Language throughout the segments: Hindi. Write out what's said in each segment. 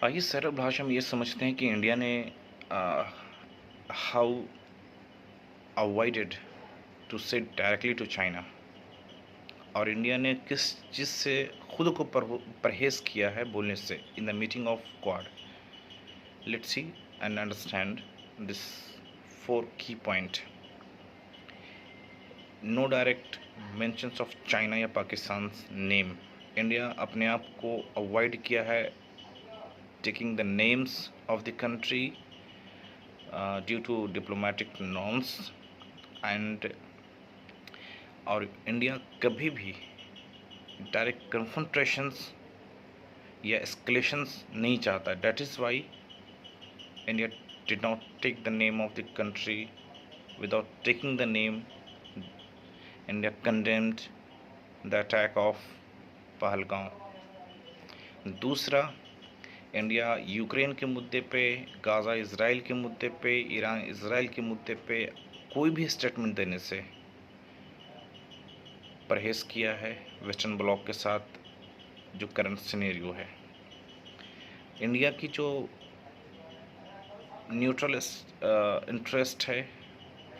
आइए सरल भाषा में ये समझते हैं कि इंडिया ने हाउ अवॉइडेड टू से डायरेक्टली टू चाइना, और इंडिया ने किस चीज़ से खुद को परहेज किया है बोलने से in the meeting of Quad. Let's see and understand this four key point. No direct mentions of China या पाकिस्तान नेम। इंडिया अपने आप को अवॉइड किया है taking the names of the country due to diplomatic norms and, और इंडिया कभी भी डायरेक्ट कन्फ्रंटेशंस या एस्केलेशंस नहीं चाहता। That is why India did not take the name of the country. Without taking the name, India condemned the attack of Pahalgam. दूसरा, इंडिया यूक्रेन के मुद्दे पे, गाज़ा इसराइल के मुद्दे पे, ईरान इसराइल के मुद्दे पे कोई भी स्टेटमेंट देने से परहेज किया है वेस्टर्न ब्लॉक के साथ जो करंट सिनेरियो है। इंडिया की जो न्यूट्रल इंटरेस्ट है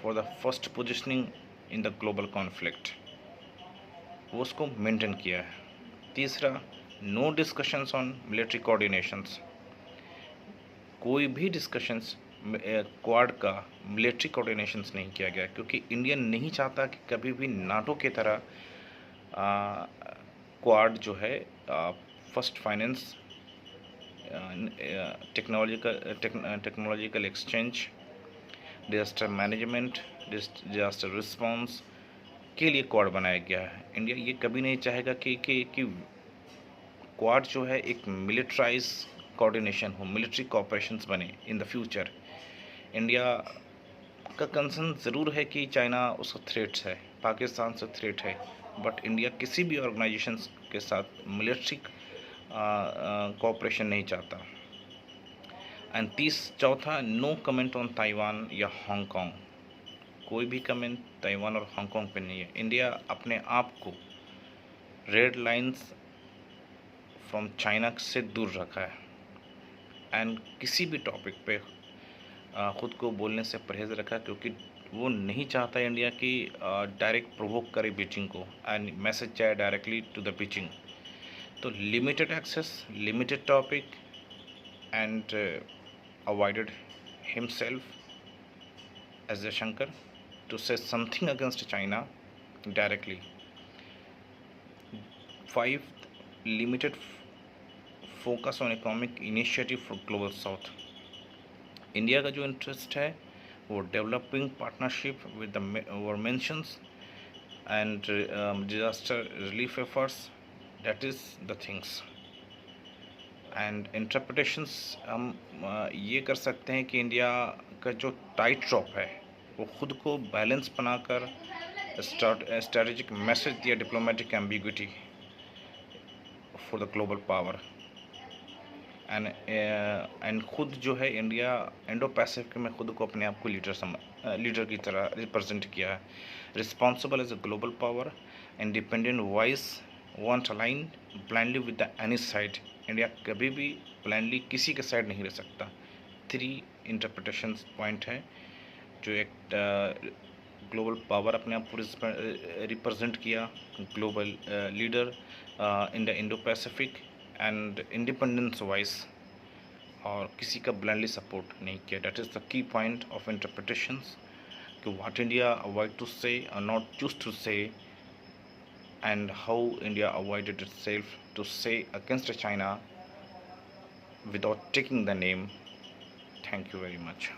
for the first positioning in the global conflict, वो उसको मेंटेन किया है। तीसरा, no discussions on military coordinations. कोई भी डिस्कशंस क्वाड का मिलिट्री कोऑर्डिनेशंस नहीं किया गया, क्योंकि इंडिया नहीं चाहता कि कभी भी नाटो की तरह क्वाड जो है first finance, technological exchange, disaster management, disaster response के लिए क्वाड बनाया गया है। इंडिया ये कभी नहीं चाहेगा कि क्वाड जो है एक मिलिट्राइज कोऑर्डिनेशन हो, मिलिट्री कोऑपरेशंस बने इन द फ्यूचर। इंडिया का कंसर्न ज़रूर है कि चाइना उसका थ्रेट्स है, पाकिस्तान से थ्रेट है, बट इंडिया किसी भी ऑर्गेनाइजेशन के साथ मिलिट्री कोऑपरेशन नहीं चाहता। एंड चौथा, नो कमेंट ऑन ताइवान या हांगकांग। कोई भी कमेंट ताइवान और हांगकांग पे नहीं है। इंडिया अपने आप को रेड लाइंस फ्रॉम चाइना से दूर रखा है एंड किसी भी टॉपिक पे ख़ुद को बोलने से परहेज रखा, क्योंकि वो नहीं चाहता इंडिया की डायरेक्ट प्रोवोक करे बीजिंग को एंड मैसेज जाए डायरेक्टली टू द बीजिंग। तो limited access, limited topic, and avoided himself as Shankar to say something against China directly. 5, limited focus on economic initiative for global south. India का जो इंटरेस्ट है वो developing partnership with the governments and disaster relief efforts, that is the things. And interpretations हम ये कर सकते हैं कि इंडिया का जो टाइट ड्रॉप है वो ख़ुद को बैलेंस बनाकर स्ट्रैटेजिक मैसेज दिया, diplomatic ambiguity for the global power. And खुद जो है इंडिया इंडो पैसिफिक में खुद को अपने आप को लीडर की तरह रिप्रेजेंट किया है। Responsible as a global power, independent voice, won't align blindly with the any side. India कभी भी ब्लाइंडली किसी के साइड नहीं रह सकता। 3 इंटरप्रिटेशन पॉइंट है जो एक ग्लोबल पावर अपने आप को रिप्रेजेंट किया, global leader in the Indo Pacific, and independence voice, और किसी का ब्लाइंडली सपोर्ट नहीं किया। That is the key point of interpretations कि व्हाट इंडिया अवॉइड टू से और नॉट चूज टू से, and how India avoided itself to say against China without taking the name. Thank you very much.